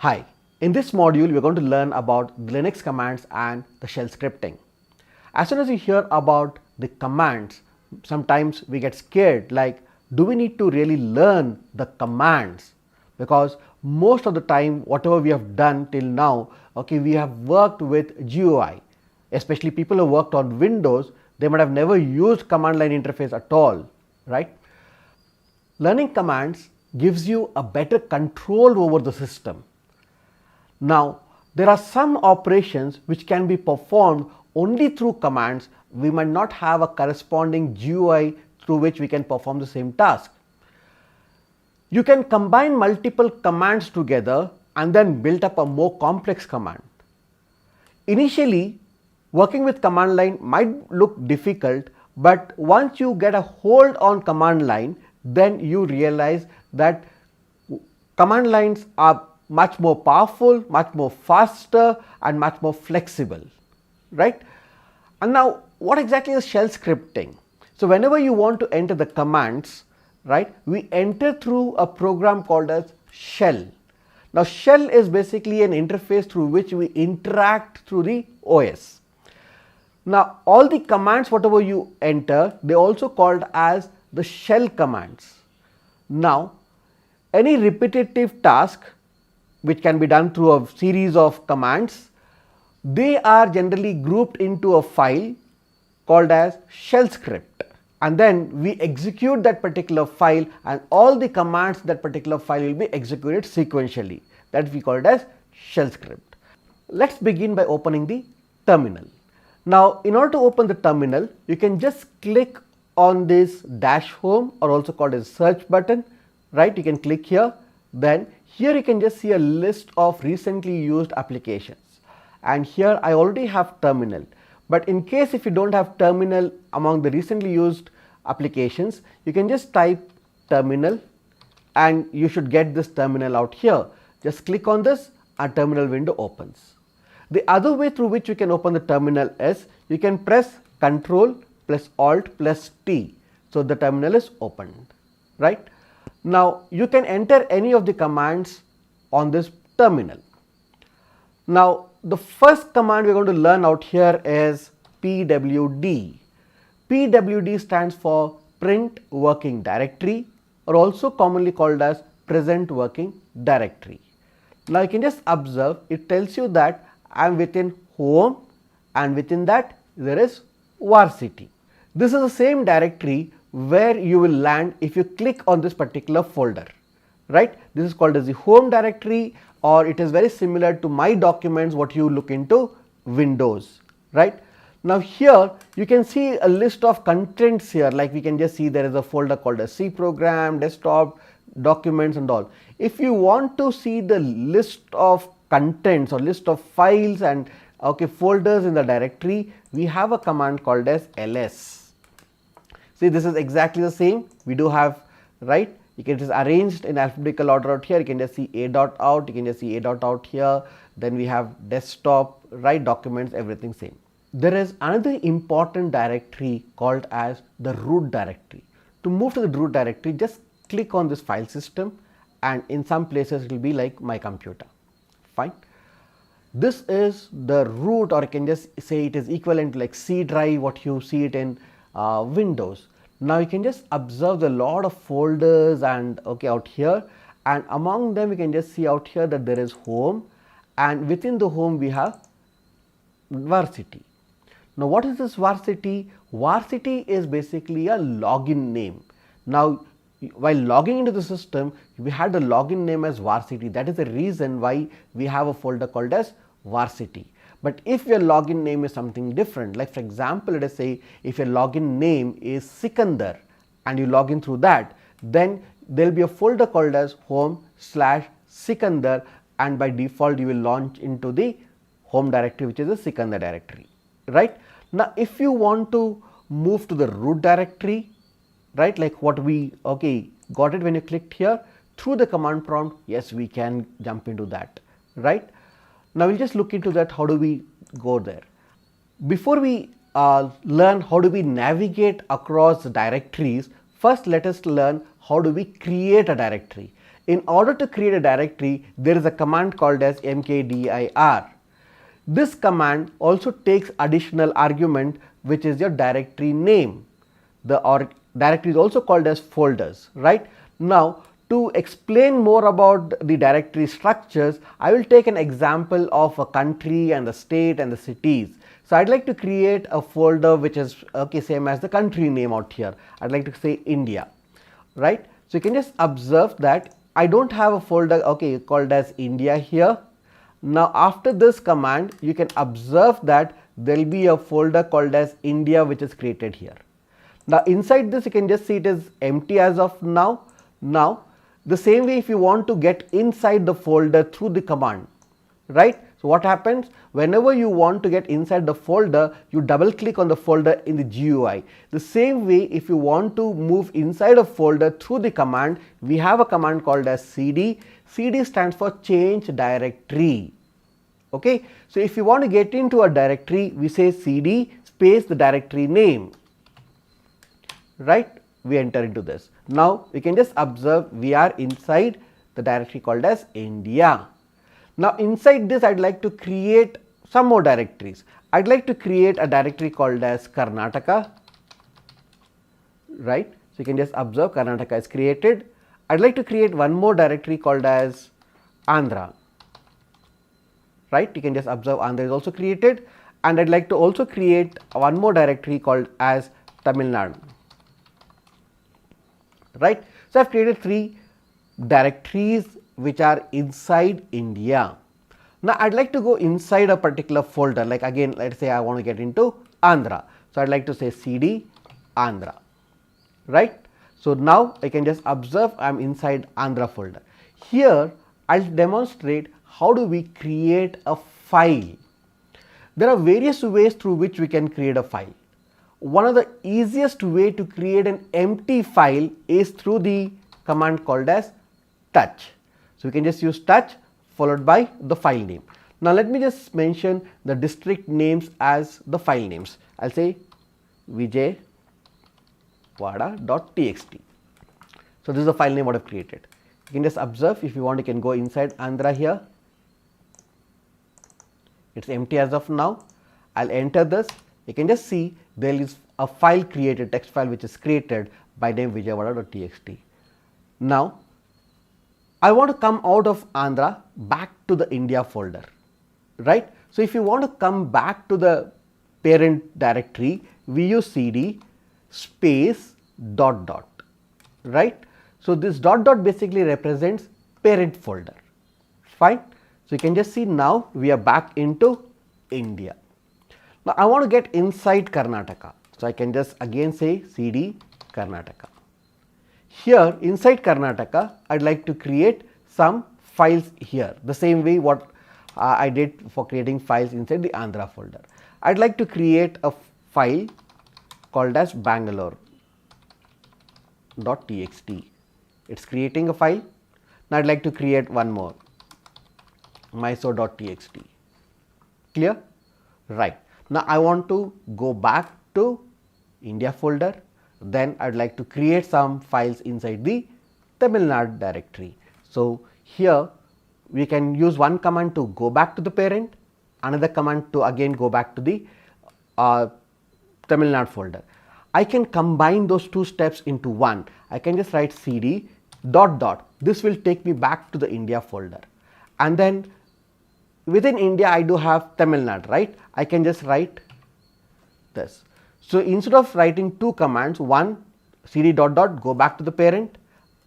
Hi, in this module we are going to learn about the Linux commands and the shell scripting. As soon as you hear about the commands, sometimes we get scared, like do we need to really learn the commands? Because most of the time whatever we have done till now, we have worked with GUI, especially people who worked on Windows, they might have never used command line interface at all, right? Learning commands gives you a better control over the system. Now, there are some operations which can be performed only through commands. We might not have a corresponding GUI through which we can perform the same task. You can combine multiple commands together and then build up a more complex command. Initially, working with command line might look difficult, but once you get a hold on command line, then you realize that command lines are much more powerful, much more faster and much more flexible, right? And now what exactly is shell scripting? So whenever you want to enter the commands, right, we enter through a program called as shell. Now shell is basically an interface through which we interact through the OS. Now all the commands whatever you enter, they also called as the shell commands. Now any repetitive task which can be done through a series of commands, they are generally grouped into a file called as shell script, and then we execute that particular file and all the commands that particular file will be executed sequentially. That we call it as shell script. Let's begin by opening the terminal. Now in order to open the terminal, you can just click on this dash home, or also called as search button, right? You can click here, then here you can just see a list of recently used applications, and here I already have terminal, but in case if you don't have terminal among the recently used applications, you can just type terminal and you should get this terminal out here. Just click on this and terminal window opens. The other way through which you can open the terminal is you can press Ctrl plus Alt plus T, so the terminal is opened, right? Now you can enter any of the commands on this terminal. Now the first command we are going to learn out here is pwd. Pwd stands for print working directory, or also commonly called as present working directory. Now you can just observe, it tells you that I am within home and within that there is Varsity. This is the same directory where you will land if you click on this particular folder, right? This is called as the home directory, or it is very similar to my documents what you look into Windows, right? Now here you can see a list of contents here, like we can just see there is a folder called as C program, desktop, documents and all. If you want to see the list of contents or list of files and folders in the directory, we have a command called as ls. See, this is exactly the same. We do have, right? You can just arranged in alphabetical order out here. You can just see a dot out. You can just see a dot out here. Then we have desktop, right? Documents, everything same. There is another important directory called as the root directory. To move to the root directory, just click on this file system, and in some places it will be like my computer. Fine. This is the root, or I can just say it is equivalent to like C drive, what you see it in Windows. Now you can just observe a lot of folders and out here, and among them you can just see out here that there is home, and within the home we have Varsity. Now what is this Varsity? Varsity is basically a login name. Now while logging into the system, we had the login name as Varsity. That is the reason why we have a folder called as Varsity. But if your login name is something different, like for example, let us say if your login name is Sikandar and you log in through that, then there will be a folder called as home/Sikandar, and by default you will launch into the home directory, which is the Sikandar directory, right? Now if you want to move to the root directory, right, like what we got it when you clicked here through the command prompt, yes, we can jump into that, right? Now we'll just look into that, how do we go there. Before we learn how do we navigate across directories, first let us learn how do we create a directory. In order to create a directory, there is a command called as mkdir. This command also takes additional argument, which is your directory name. The directory is also called as folders, right? Now, to explain more about the directory structures, I will take an example of a country and the state and the cities. So, I would like to create a folder which is same as the country name out here. I would like to say India, right? So, you can just observe that I do not have a folder called as India here. Now, after this command, you can observe that there will be a folder called as India which is created here. Now, inside this you can just see it is empty as of now. Now, the same way if you want to get inside the folder through the command, right. So, what happens whenever you want to get inside the folder, you double click on the folder in the GUI. The same way if you want to move inside a folder through the command, we have a command called as cd. cd stands for change directory. Okay. So, if you want to get into a directory, we say cd space the directory name, right. We enter into this. Now, we can just observe we are inside the directory called as India. Now, inside this I would like to create some more directories. I would like to create a directory called as Karnataka, right. So, you can just observe Karnataka is created. I would like to create one more directory called as Andhra, right. You can just observe Andhra is also created, and I would like to also create one more directory called as Tamil Nadu, right. So, I have created 3 directories which are inside India. Now, I would like to go inside a particular folder, like again let us say I want to get into Andhra. So, I would like to say cd Andhra, right. So, now I can just observe I am inside Andhra folder. Here I will demonstrate how do we create a file. There are various ways through which we can create a file. One of the easiest way to create an empty file is through the command called as touch. So, we can just use touch followed by the file name. Now, let me just mention the district names as the file names. I will say vijayawada.txt. So, this is the file name what I have created. You can just observe, if you want you can go inside Andhra here. It is empty as of now. I will enter this. You can just see there is a file created, text file which is created by name vijayawada.txt. Now, I want to come out of Andhra back to the India folder, right. So, if you want to come back to the parent directory, we use cd space dot dot, right. So, this dot dot basically represents parent folder, fine. So, you can just see now we are back into India. Now, I want to get inside Karnataka. So, I can just again say cd Karnataka. Here inside Karnataka, I would like to create some files here, the same way what I did for creating files inside the Andhra folder. I would like to create a file called as bangalore.txt. It is creating a file. Now, I would like to create one more, mysore.txt. Clear? Right. Now, I want to go back to India folder, then I would like to create some files inside the Tamil Nadu directory. So, here we can use one command to go back to the parent, another command to again go back to the Tamil Nadu folder. I can combine those 2 steps into one. I can just write cd dot dot. This will take me back to the India folder, and then within India I do have Tamil Nadu, right. I can just write this. So, instead of writing 2 commands, one cd dot dot go back to the parent,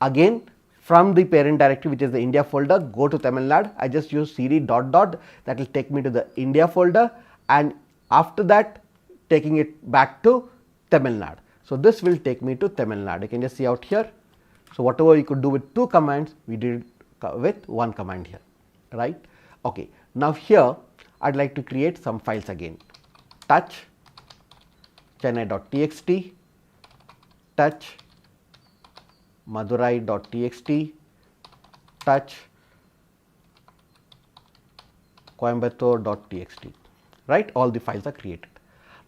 again from the parent directory which is the India folder go to Tamil Nadu, I just use cd dot dot, that will take me to the India folder, and after that taking it back to Tamil Nadu. So, this will take me to Tamil Nadu. You can just see out here. So, whatever you could do with 2 commands, we did with 1 command here, right. Okay. Now, here I would like to create some files again, touch chennai.txt, touch madurai.txt, touch coimbatore.txt, right. All the files are created.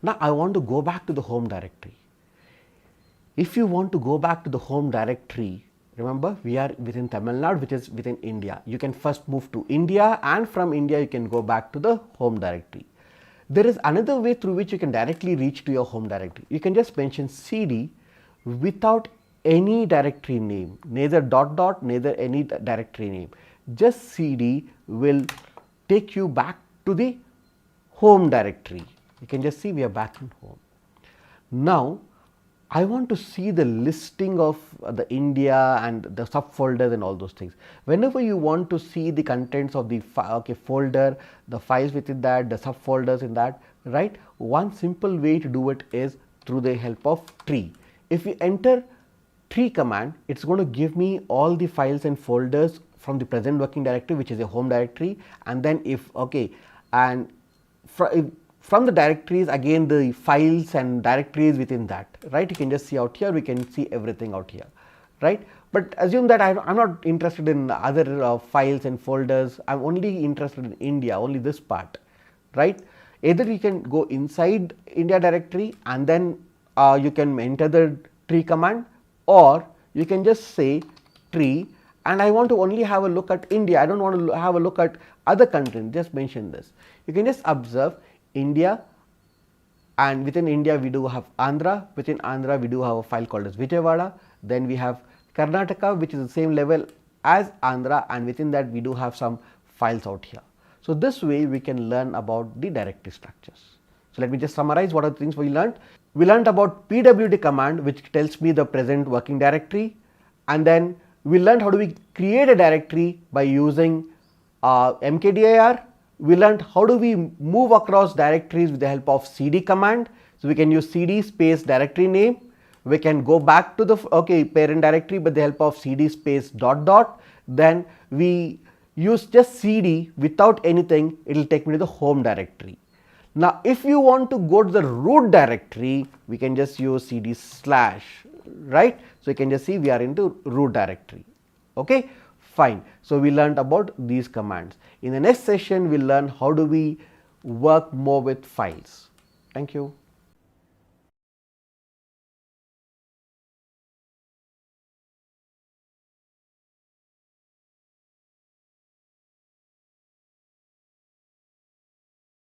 Now, I want to go back to the home directory. If you want to go back to the home directory, Remember, we are within Tamil Nadu, which is within India. You can first move to India, and from India you can go back to the home directory. There is another way through which you can directly reach to your home directory. You can just mention cd without any directory name, neither dot dot, neither any directory name. Just cd will take you back to the home directory. You can just see we are back in home. Now, I want to see the listing of the India and the subfolders and all those things. Whenever you want to see the contents of the folder, the files within that, the subfolders in that, right? One simple way to do it is through the help of tree. If you enter tree command, it's going to give me all the files and folders from the present working directory, which is a home directory, and then if and from the directories again the files and directories within that, right? You can just see out here, we can see everything out here, right? But assume that I'm not interested in other files and folders, I'm only interested in India, only this part, right? Either you can go inside India directory and then you can enter the tree command, or you can just say tree and I want to only have a look at India, I don't want to have a look at other countries, just mention this. You can just observe India, and within India we do have Andhra, within Andhra we do have a file called as Vijayawada, then we have Karnataka, which is the same level as Andhra, and within that we do have some files out here. So this way we can learn about the directory structures. So let me just summarize what are the things we learned. We learned about pwd command, which tells me the present working directory, and then we learned how do we create a directory by using mkdir. We learned how do we move across directories with the help of cd command. So we can use cd space directory name. We can go back to the parent directory with the help of cd space dot dot. Then we use just cd without anything, it will take me to the home directory. Now if you want to go to the root directory, we can just use cd slash, right? So you can just see we are into root directory. Okay, fine. So we learned about these commands. In the next session, we'll learn how do we work more with files. Thank you.